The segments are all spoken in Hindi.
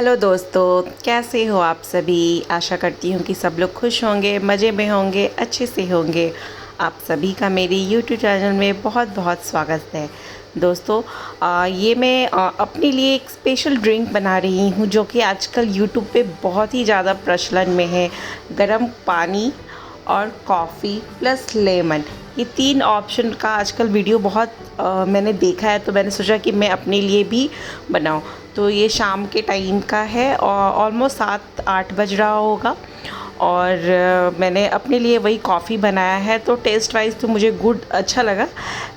हेलो दोस्तों, कैसे हो आप सभी। आशा करती हूँ कि सब लोग खुश होंगे, मज़े में होंगे, अच्छे से होंगे। आप सभी का मेरे यूट्यूब चैनल में बहुत बहुत स्वागत है। दोस्तों, ये मैं अपने लिए एक स्पेशल ड्रिंक बना रही हूँ जो कि आजकल यूट्यूब पे बहुत ही ज़्यादा प्रचलन में है। गर्म पानी और कॉफ़ी प्लस लेमन, ये तीन ऑप्शन का आजकल वीडियो बहुत मैंने देखा है, तो मैंने सोचा कि मैं अपने लिए भी बनाऊं। तो ये शाम के टाइम का है और ऑलमोस्ट 7-8 बज रहा होगा और मैंने अपने लिए वही कॉफ़ी बनाया है। तो टेस्ट वाइज तो मुझे गुड अच्छा लगा,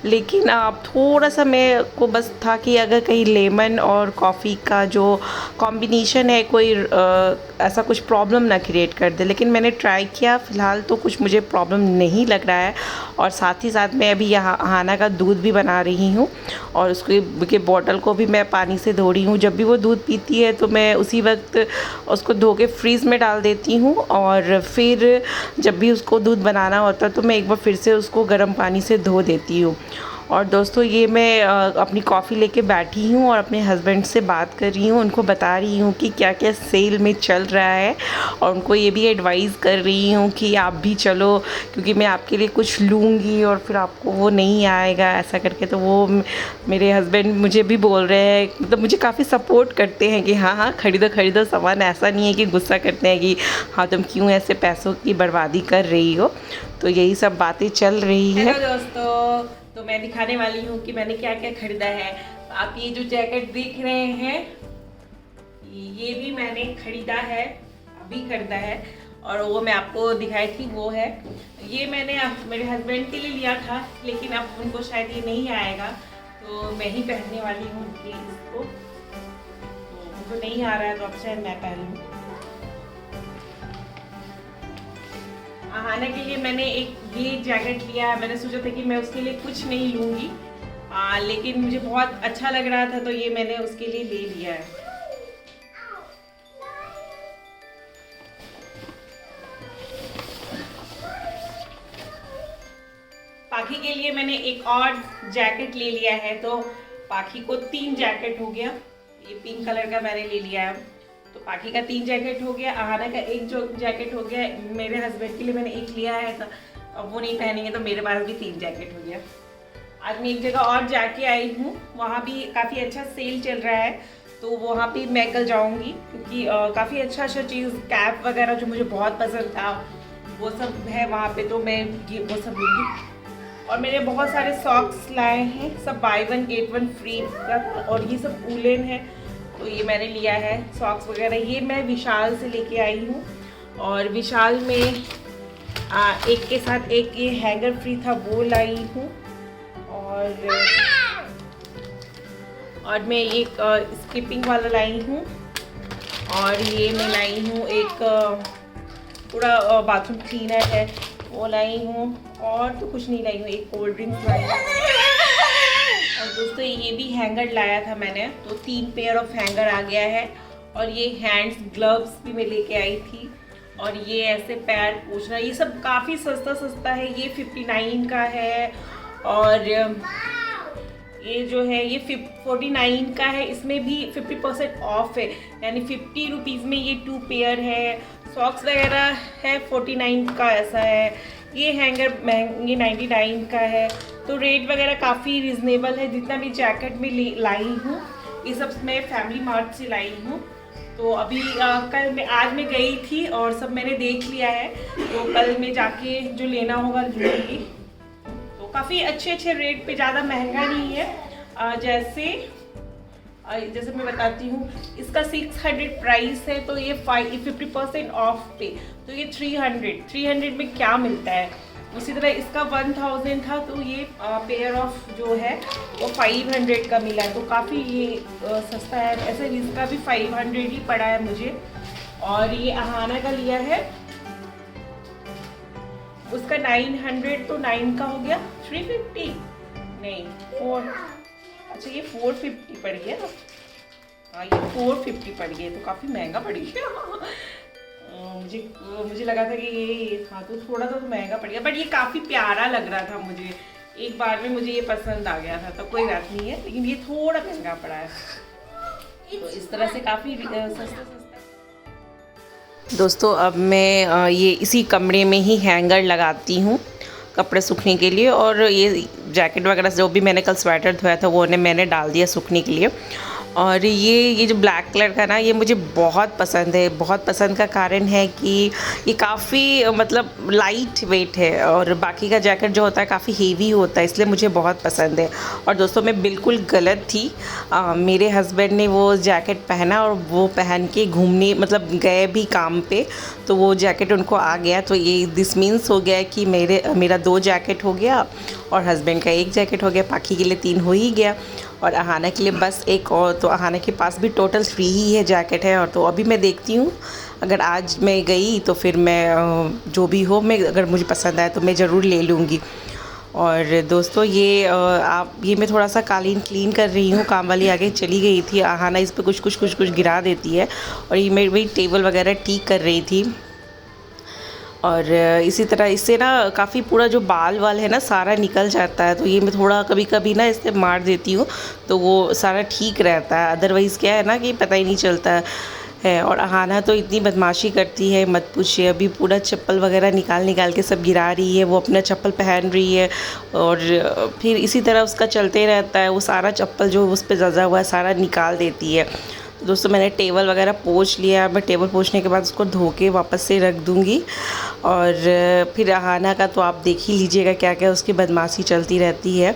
लेकिन अब थोड़ा सा मेरे को बस था कि अगर कहीं लेमन और कॉफ़ी का जो कॉम्बिनेशन है कोई ऐसा कुछ प्रॉब्लम ना क्रिएट कर दे। लेकिन मैंने ट्राई किया, फ़िलहाल तो कुछ मुझे प्रॉब्लम नहीं लग रहा है। और साथ ही साथ मैं अभी यहाँ हाना का दूध भी बना रही हूँ और उसको के बॉटल को भी मैं पानी से धो रही हूँ। जब भी वो दूध पीती है तो मैं उसी वक्त उसको धो के फ्रीज़ में डाल देती हूँ और फिर जब भी उसको दूध बनाना होता है तो मैं एक बार फिर से उसको गर्म पानी से धो देती हूँ। और दोस्तों, ये मैं अपनी कॉफ़ी लेके बैठी हूँ और अपने हस्बैंड से बात कर रही हूँ, उनको बता रही हूँ कि क्या क्या सेल में चल रहा है और उनको ये भी एडवाइस कर रही हूँ कि आप भी चलो, क्योंकि मैं आपके लिए कुछ लूँगी और फिर आपको वो नहीं आएगा ऐसा करके। तो वो मेरे हस्बैंड मुझे भी बोल रहे हैं, मतलब मुझे काफ़ी सपोर्ट करते हैं कि हाँ हाँ खरीदो खरीदो सामान। ऐसा नहीं है कि गुस्सा करते हैं कि हाँ तुम क्यों ऐसे पैसों की बर्बादी कर रही हो। तो यही सब बातें चल रही है। हेलो दोस्तों, तो मैं दिखाने वाली हूँ कि मैंने क्या क्या खरीदा है। आप ये जो जैकेट देख रहे हैं, ये भी मैंने खरीदा है, अभी खरीदा है। और वो मैं आपको दिखाई थी, वो है ये मैंने मेरे हस्बैंड के लिए लिया था, लेकिन अब उनको शायद ये नहीं आएगा, तो मैं ही पहनने वाली हूँ इसको। तो उनको नहीं आ रहा है तो अब शायद मैं पहन लूँ। आहाना के लिए मैंने एक ये जैकेट लिया है। मैंने सोचा था कि मैं उसके लिए कुछ नहीं लूँगी, लेकिन मुझे बहुत अच्छा लग रहा था तो ये मैंने उसके लिए ले लिया है। पाखी के लिए मैंने एक और जैकेट ले लिया है, तो पाखी को 3 जैकेट हो गया। ये पिंक कलर का मैंने ले लिया है, तो पाखी का 3 जैकेट हो गया। आहाना का एक जो जैकेट हो गया। मेरे हस्बैंड के लिए मैंने एक लिया है, तो अब वो नहीं पहनेंगे तो मेरे पास भी 3 जैकेट हो गया। आज मैं एक जगह और जाके आई हूँ, वहाँ भी काफ़ी अच्छा सेल चल रहा है, तो वहाँ पे मैं कल जाऊँगी, क्योंकि काफ़ी अच्छा चीज़ कैप वगैरह जो मुझे बहुत पसंद था वो सब है वहाँ पे, तो मैं वो सब लूँगी। और मैंने बहुत सारे सॉक्स लाए हैं, सब बाय 1 गेट 1 फ्री का, और ये सब वूलन है, तो ये मैंने लिया है सॉक्स वगैरह। ये मैं विशाल से लेके आई हूँ, और विशाल में एक के साथ एक ये हैंगर फ्री था, वो लाई हूँ। और मैं एक स्किपिंग वाला लाई हूँ, और ये मैं लाई हूँ एक पूरा बाथरूम क्लीनर है, वो लाई हूँ। और तो कुछ नहीं लाई हूँ, एक कोल्ड ड्रिंक्स लाई हूँ। और दोस्तों, ये भी हैंगर लाया था मैंने, तो 3 पेयर ऑफ हैंगर आ गया है। और ये हैंड्स ग्लव्स भी मैं लेके आई थी, और ये ऐसे पैर पोंछना, ये सब काफ़ी सस्ता सस्ता है। ये 59 का है, और ये जो है ये 49 का है। इसमें भी 50% ऑफ है, यानी 50 रुपीज़ में ये 2 पेयर है। सॉक्स वगैरह है 49 का, ऐसा है। ये हैंगर महंगे 99 का है, तो रेट वगैरह काफ़ी रिजनेबल है। जितना भी जैकेट में लाई हूँ, ये सब मैं फैमिली मार्ट से लाई हूँ। तो अभी आज मैं गई थी और सब मैंने देख लिया है, तो कल मैं जाके जो लेना होगा लूँगी। तो काफ़ी अच्छे रेट पे, ज़्यादा महंगा नहीं है। जैसे मैं बताती हूँ, इसका 600 प्राइस है, तो ये 50% ऑफ पे, तो ये 300 में क्या मिलता है। उसी तरह इसका 1000 था, तो ये पेयर ऑफ जो है वो 500 का मिला है, तो काफ़ी ये सस्ता है। ऐसे इसका भी 500 ही पड़ा है मुझे। और ये आहाना का लिया है, उसका 900, तो 9 का हो गया 350, नहीं 4, अच्छा ये 450 पड़ गया। हाँ, ये 450 पड़ गया, तो काफ़ी महंगा पड़ गया। मुझे लगा था कि ये हाँ, तो थोड़ा सा तो महंगा पड़ गया, बट ये काफ़ी प्यारा लग रहा था मुझे। एक बार में मुझे ये पसंद आ गया था, तो कोई बात नहीं है, लेकिन ये थोड़ा महंगा पड़ा है। तो इस तरह से काफ़ी सस्ता। दोस्तों अब मैं ये इसी कमरे में ही हैंगर लगाती हूँ कपड़े सूखने के लिए, और ये जैकेट वगैरह जो भी मैंने कल स्वेटर धोया था वो मैंने डाल दिया सूखने के लिए। और ये जो ब्लैक कलर का ना, ये मुझे बहुत पसंद है। बहुत पसंद का कारण है कि ये काफ़ी मतलब लाइट वेट है, और बाकी का जैकेट जो होता है काफ़ी हेवी होता है, इसलिए मुझे बहुत पसंद है। और दोस्तों मैं बिल्कुल गलत थी, मेरे हस्बैंड ने वो जैकेट पहना और वो पहन के घूमने मतलब गए भी काम पे, तो वो जैकेट उनको आ गया। तो ये दिस मीन्स हो गया कि मेरा 2 जैकेट हो गया और हस्बैंड का 1 जैकेट हो गया, बाकी के लिए 3 हो ही गया, और अहाना के लिए बस 1 और। तो अहाना के पास भी टोटल 3 ही है जैकेट है। और तो अभी मैं देखती हूँ, अगर आज मैं गई तो फिर मैं जो भी हो, मैं अगर मुझे पसंद आए तो मैं ज़रूर ले लूँगी। और दोस्तों ये मैं थोड़ा सा कालीन क्लीन कर रही हूँ, काम वाली आगे चली गई थी। अहाना इस पर कुछ गिरा देती है, और ये मैं वही टेबल वगैरह ठीक कर रही थी। और इसी तरह इससे ना काफ़ी पूरा जो बाल है ना सारा निकल जाता है, तो ये मैं थोड़ा कभी कभी ना इससे मार देती हूँ तो वो सारा ठीक रहता है। अदरवाइज़ क्या है ना कि पता ही नहीं चलता है। और अहाना तो इतनी बदमाशी करती है मत पूछिए, अभी पूरा चप्पल वगैरह निकाल के सब गिरा रही है, वो अपना चप्पल पहन रही है और फिर इसी तरह उसका चलते रहता है। वो सारा चप्पल जो उस पर जजा हुआ है सारा निकाल देती है। दोस्तों मैंने टेबल वगैरह पोंछ लिया, मैं टेबल पोंछने के बाद उसको धो के वापस से रख दूँगी। और फिर अहाना का तो आप देख ही लीजिएगा क्या क्या उसकी बदमाशी चलती रहती है।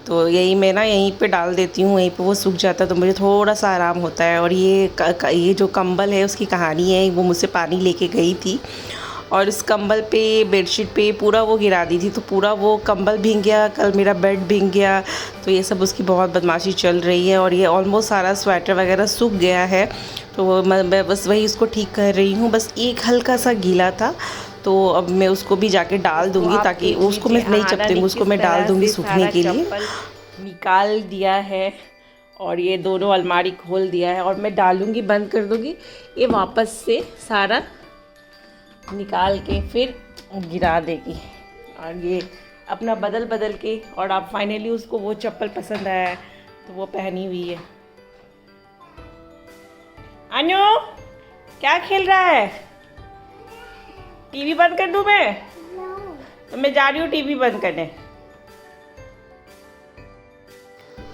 तो यही मैं ना यहीं पे डाल देती हूँ, वहीं पे वो सूख जाता है तो मुझे थोड़ा सा आराम होता है। और ये जो कंबल है उसकी कहानी है, वो मुझसे पानी लेके गई थी और इस कंबल पे बेडशीट पे पूरा वो गिरा दी थी, तो पूरा वो कंबल भीग गया, कल मेरा बेड भीग गया। तो ये सब उसकी बहुत बदमाशी चल रही है। और ये ऑलमोस्ट सारा स्वेटर वगैरह सूख गया है, तो मैं बस वही उसको ठीक कर रही हूँ। बस एक हल्का सा गीला था, तो अब मैं उसको भी जाके डाल दूँगी, ताकि उसको मैं नहीं चपतेंगी, उसको मैं डाल दूँगी सूखने के लिए। निकाल दिया है और ये दोनों अलमारी खोल दिया है, और मैं डालूँगी, बंद कर दूँगी, ये वापस से सारा निकाल के फिर गिरा देगी। और ये अपना बदल के, और अब फाइनली उसको वो चप्पल पसंद आया है तो वो पहनी हुई है। अनु क्या खेल रहा है? टीवी बंद कर दूं मैं? तो मैं जा रही हूँ टीवी बंद करने।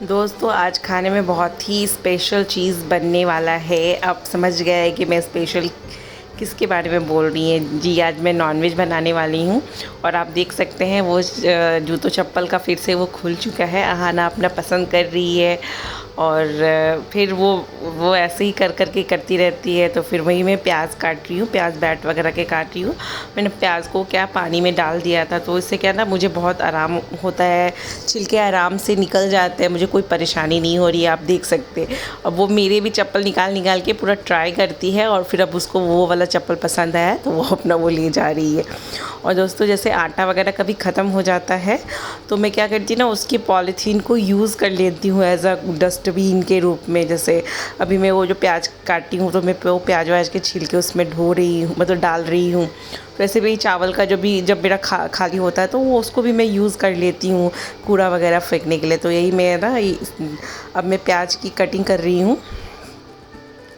दोस्तों आज खाने में बहुत ही स्पेशल चीज़ बनने वाला है। आप समझ गए कि मैं स्पेशल किसके बारे में बोल रही हैं। जी आज मैं नॉनवेज बनाने वाली हूँ, और आप देख सकते हैं वो जूतों चप्पल का फिर से वो खुल चुका है। अहाना अपना पसंद कर रही है, और फिर वो ऐसे ही कर के करती रहती है। तो फिर वही मैं प्याज काट रही हूँ, प्याज बैट वगैरह के काट रही हूँ। मैंने प्याज को क्या पानी में डाल दिया था, तो इससे क्या ना मुझे बहुत आराम होता है, छिलके आराम से निकल जाते हैं, मुझे कोई परेशानी नहीं हो रही है। आप देख सकते हैं अब वो मेरे भी चप्पल निकाल के पूरा ट्राई करती है, और फिर अब उसको वो वाला चप्पल पसंद आया तो वो अपना वो ले जा रही है। और दोस्तों जैसे आटा वगैरह कभी ख़त्म हो जाता है तो मैं क्या करती हूँ ना, उसकी पॉलीथीन को यूज़ कर लेती हूँ एज अ डस्टबिन के रूप में। जैसे अभी मैं वो जो प्याज काटती हूँ तो मैं वो प्याज वाज के छिलके उसमें ढो रही हूँ, मतलब डाल रही हूँ। वैसे भी चावल का जब मेरा खाली होता है तो वो उसको भी मैं यूज़ कर लेती हूँ कूड़ा वगैरह फेंकने के लिए। तो यही मैं ना अब मैं प्याज की कटिंग कर रही हूँ,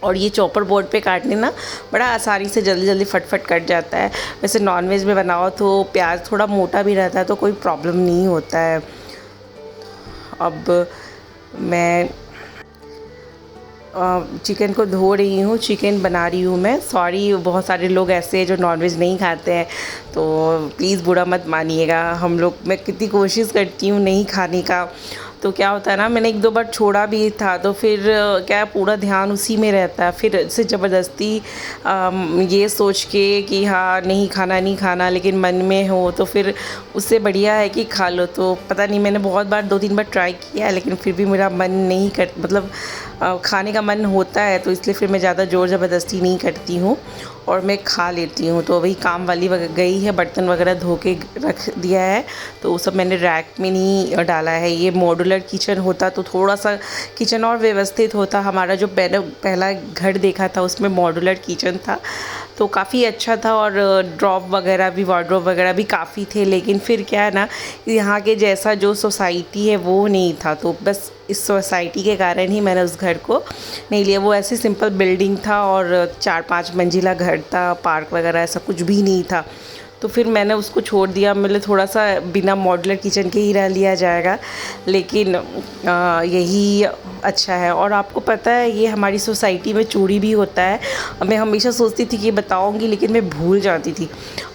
और ये चॉपर बोर्ड पे काटने ना बड़ा आसानी से जल्दी फटफट कट जाता है। वैसे नॉनवेज में बनाओ तो प्याज थोड़ा मोटा भी रहता है तो कोई प्रॉब्लम नहीं होता है। अब मैं चिकन को धो रही हूँ, चिकन बना रही हूँ मैं। सॉरी बहुत सारे लोग ऐसे हैं जो नॉनवेज नहीं खाते हैं, तो प्लीज़ बुरा मत मानिएगा। मैं कितनी कोशिश करती हूँ नहीं खाने का, तो क्या होता है ना मैंने 1-2 बार छोड़ा भी था, तो फिर क्या पूरा ध्यान उसी में रहता है। फिर से ज़बरदस्ती ये सोच के कि हाँ नहीं खाना, लेकिन मन में हो तो फिर उससे बढ़िया है कि खा लो। तो पता नहीं मैंने बहुत बार 2-3 बार ट्राई किया, लेकिन फिर भी मेरा मन नहीं कर मतलब खाने का मन होता है, तो इसलिए फिर मैं ज़्यादा ज़ोर ज़बरदस्ती नहीं करती हूँ और मैं खा लेती हूँ। तो वही काम वाली गई है, बर्तन वगैरह धो के रख दिया है, तो वो सब मैंने रैक में नहीं डाला है। ये मॉड्यूलर किचन होता तो थोड़ा सा किचन और व्यवस्थित होता। हमारा जो पहला घर देखा था उसमें मॉड्यूलर किचन था तो काफ़ी अच्छा था, और ड्रॉप वगैरह भी, वार्डरोब वगैरह भी काफ़ी थे। लेकिन फिर क्या है ना, यहाँ के जैसा जो सोसाइटी है वो नहीं था, तो बस इस सोसाइटी के कारण ही मैंने उस घर को नहीं लिया। वो ऐसे सिंपल बिल्डिंग था और 4-5 मंजिला घर था, पार्क वगैरह ऐसा कुछ भी नहीं था। तो फिर मैंने उसको छोड़ दिया। मतलब थोड़ा सा बिना मॉड्यूलर किचन के ही रह लिया जाएगा, लेकिन यही अच्छा है। और आपको पता है ये हमारी सोसाइटी में चोरी भी होता है। मैं हमेशा सोचती थी कि बताऊंगी, लेकिन मैं भूल जाती थी।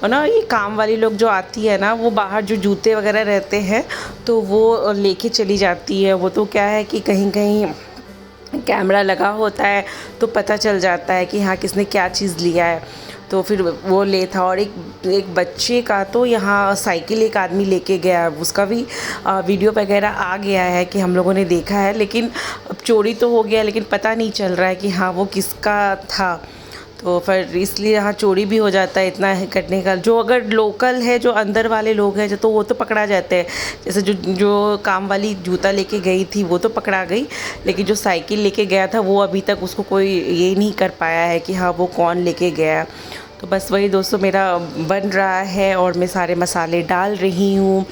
और ना ये काम वाली लोग जो आती है ना, वो बाहर जो जूते वगैरह रहते हैं तो वो लेके चली जाती है। वो तो क्या है कि कहीं कहीं कैमरा लगा होता है तो पता चल जाता है कि हाँ किसने क्या चीज़ लिया है। तो फिर वो ले था। और एक बच्चे का तो यहाँ साइकिल एक आदमी लेके गया, उसका भी वीडियो वगैरह आ गया है कि हम लोगों ने देखा है। लेकिन अब चोरी तो हो गया, लेकिन पता नहीं चल रहा है कि हाँ वो किसका था। तो फिर इसलिए यहाँ चोरी भी हो जाता है इतना है करने का। जो अगर लोकल है, जो अंदर वाले लोग हैं तो वो तो पकड़ा जाते हैं। जैसे जो काम वाली जूता लेके गई थी वो तो पकड़ा गई, लेकिन जो साइकिल लेके गया था वो अभी तक उसको कोई ये नहीं कर पाया है कि हाँ वो कौन लेके गया। तो बस वही दोस्तों मेरा बन रहा है और मैं सारे मसाले डाल रही हूँ।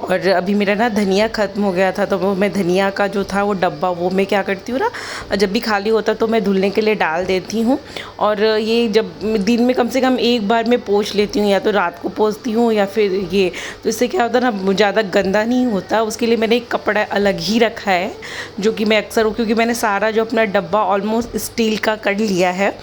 और अभी मेरा ना धनिया ख़त्म हो गया था, तो वो मैं धनिया का जो था वो डब्बा, वो मैं क्या करती हूँ ना, जब भी खाली होता तो मैं धुलने के लिए डाल देती हूँ। और ये जब दिन में कम से कम एक बार मैं पोंछ लेती हूँ, या तो रात को पोंछती हूँ या फिर ये, तो इससे क्या होता है ना ज़्यादा गंदा नहीं होता। उसके लिए मैंने एक कपड़ा अलग ही रखा है, जो कि मैं अक्सर, क्योंकि मैंने सारा जो अपना डब्बा ऑलमोस्ट स्टील का कर लिया है,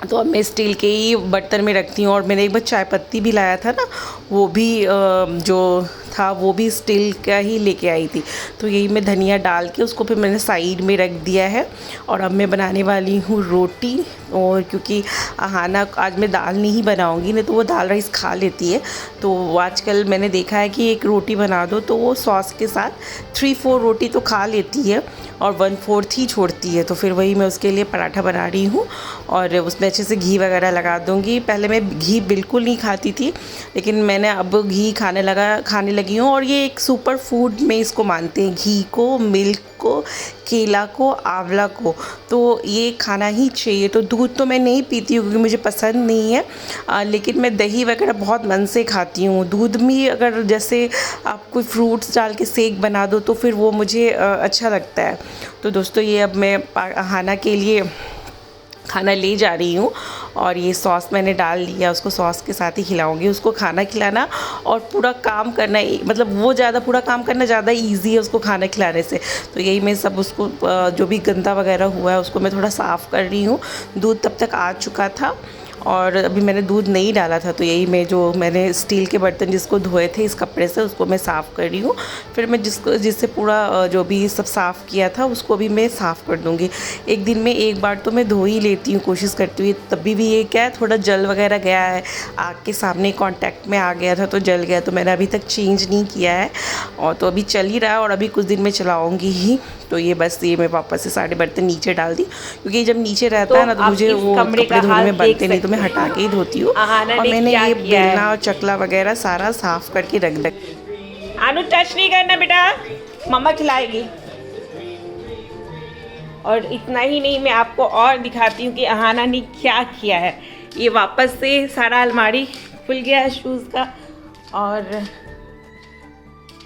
तो अब मैं स्टील के ही बर्तन में रखती हूँ। और मैंने एक बार चाय पत्ती भी लाया था ना, वो भी जो था वो भी स्टील का ही लेके आई थी। तो यही मैं धनिया डाल के उसको फिर मैंने साइड में रख दिया है। और अब मैं बनाने वाली हूँ रोटी। और क्योंकि अहाना आज मैं दाल नहीं बनाऊँगी, नहीं तो वो दाल राइस खा लेती है। तो आजकल मैंने देखा है कि एक रोटी बना दो तो वो सॉस के साथ 3-4 रोटी तो खा लेती है और 1/4 ही छोड़ती है। तो फिर वही मैं उसके लिए पराठा बना रही हूँ और उसमें अच्छे से घी वगैरह लगा दूँगी। पहले मैं घी बिल्कुल नहीं खाती थी, लेकिन मैंने अब घी खाने लगी हूँ। और ये एक सुपर फूड में इसको मानते हैं, घी को, मिल्क को, केला को, आंवला को, तो ये खाना ही चाहिए। तो दूध तो मैं नहीं पीती हूँ क्योंकि मुझे पसंद नहीं है, लेकिन मैं दही वगैरह बहुत मन से खाती हूँ। दूध में अगर जैसे आप कोई फ्रूट्स डाल के शेक बना दो तो फिर वो मुझे अच्छा लगता है। तो दोस्तों ये अब मैं अहाना के लिए खाना ले जा रही हूँ और ये सॉस मैंने डाल लिया, उसको सॉस के साथ ही खिलाऊंगी। उसको खाना खिलाना और पूरा काम करना, मतलब वो ज़्यादा पूरा काम करना ज़्यादा इजी है उसको खाना खिलाने से। तो यही मैं सब उसको जो भी गंदा वगैरह हुआ है उसको मैं थोड़ा साफ़ कर रही हूँ। दूध तब तक आ चुका था और अभी मैंने दूध नहीं डाला था, तो यही मैं जो मैंने स्टील के बर्तन जिसको धोए थे इस कपड़े से उसको मैं साफ़ कर रही हूँ। फिर मैं जिससे पूरा जो भी सब साफ़ किया था उसको भी मैं साफ़ कर दूँगी। एक दिन में एक बार तो मैं धो ही लेती हूँ, कोशिश करती हूँ। तभी भी ये क्या है, थोड़ा जल वगैरह गया है, आग के सामने कांटेक्ट में आ गया था तो जल गया, तो मैंने अभी तक चेंज नहीं किया है और तो अभी चल ही रहा है और अभी कुछ दिन में चलाऊँगी ही। तो ये बस ये मैं वापस से सारे बर्तन नीचे डाल दी, क्योंकि जब नीचे रहता है ना तो मुझे वो कपड़े धोने में बनते नहीं, तो मैं हटा के ही धोती हूँ। और मैंने ये बेलना और चकला वगैरह सारा साफ़ करके रख दिया। आनु टच नहीं करना बेटा, मम्मा खिलाएगी। और इतना ही नहीं, मैं आपको और दिखाती हूँ कि अहाना ने क्या किया है। ये वापस से सारा अलमारी खुल गया है शूज़ का, और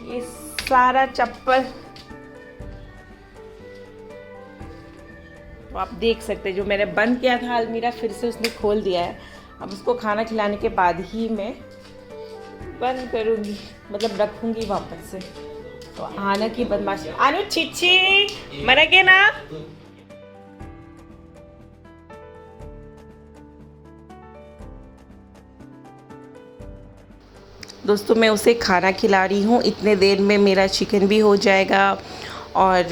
ये सारा चप्पल तो आप देख सकते हैं, जो मैंने बंद किया था अलमीरा फिर से उसने खोल दिया है। अब उसको खाना खिलाने के बाद ही मैं बंद करूँगी, मतलब रखूँगी वापस से। तो आना की बदमाशी, आनु चिच्ची मना के ना। दोस्तों मैं उसे खाना खिला रही हूँ, इतने देर में मेरा चिकन भी हो जाएगा और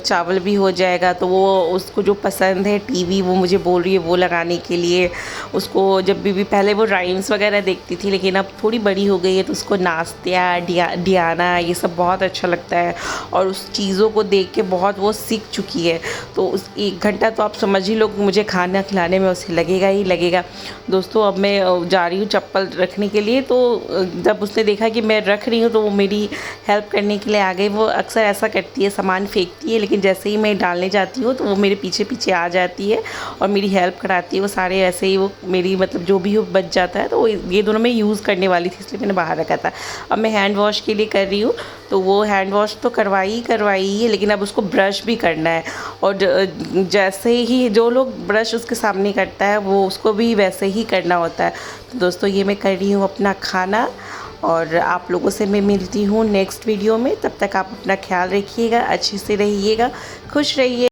चावल भी हो जाएगा। तो वो उसको जो पसंद है टीवी, वो मुझे बोल रही है वो लगाने के लिए। उसको जब भी पहले वो राइम्स वगैरह देखती थी, लेकिन अब थोड़ी बड़ी हो गई है तो उसको नास्तिया, डियाना ये सब बहुत अच्छा लगता है और उस चीज़ों को देख के बहुत वो सीख चुकी है। तो उस 1 घंटा तो आप समझ ही लो मुझे खाना खिलाने में उसे लगेगा ही लगेगा। दोस्तों अब मैं जा रही हूँ चप्पल रखने के लिए, तो जब उसने देखा कि मैं रख रही हूँ तो वो मेरी हेल्प करने के लिए आ गई। वो अक्सर ऐसा करती है, है, सामान फेंकती है, लेकिन जैसे ही मैं डालने जाती हूँ तो वो मेरे पीछे पीछे आ जाती है और मेरी हेल्प कराती है। वो सारे ऐसे ही वो मेरी मतलब जो भी बच जाता है तो ये दोनों मैं यूज़ करने वाली थी, इसलिए मैंने बाहर रखा था। अब मैं हैंड वॉश के लिए कर रही हूँ, तो वो हैंड वॉश तो करवाई है, लेकिन अब उसको ब्रश भी करना है। और जैसे ही जो लोग ब्रश उसके सामने करता है वो उसको भी वैसे ही करना होता है। तो दोस्तों ये मैं कर रही हूँ अपना खाना, और आप लोगों से मैं मिलती हूँ नेक्स्ट वीडियो में। तब तक आप अपना ख्याल रखिएगा, अच्छे से रहिएगा, खुश रहिए।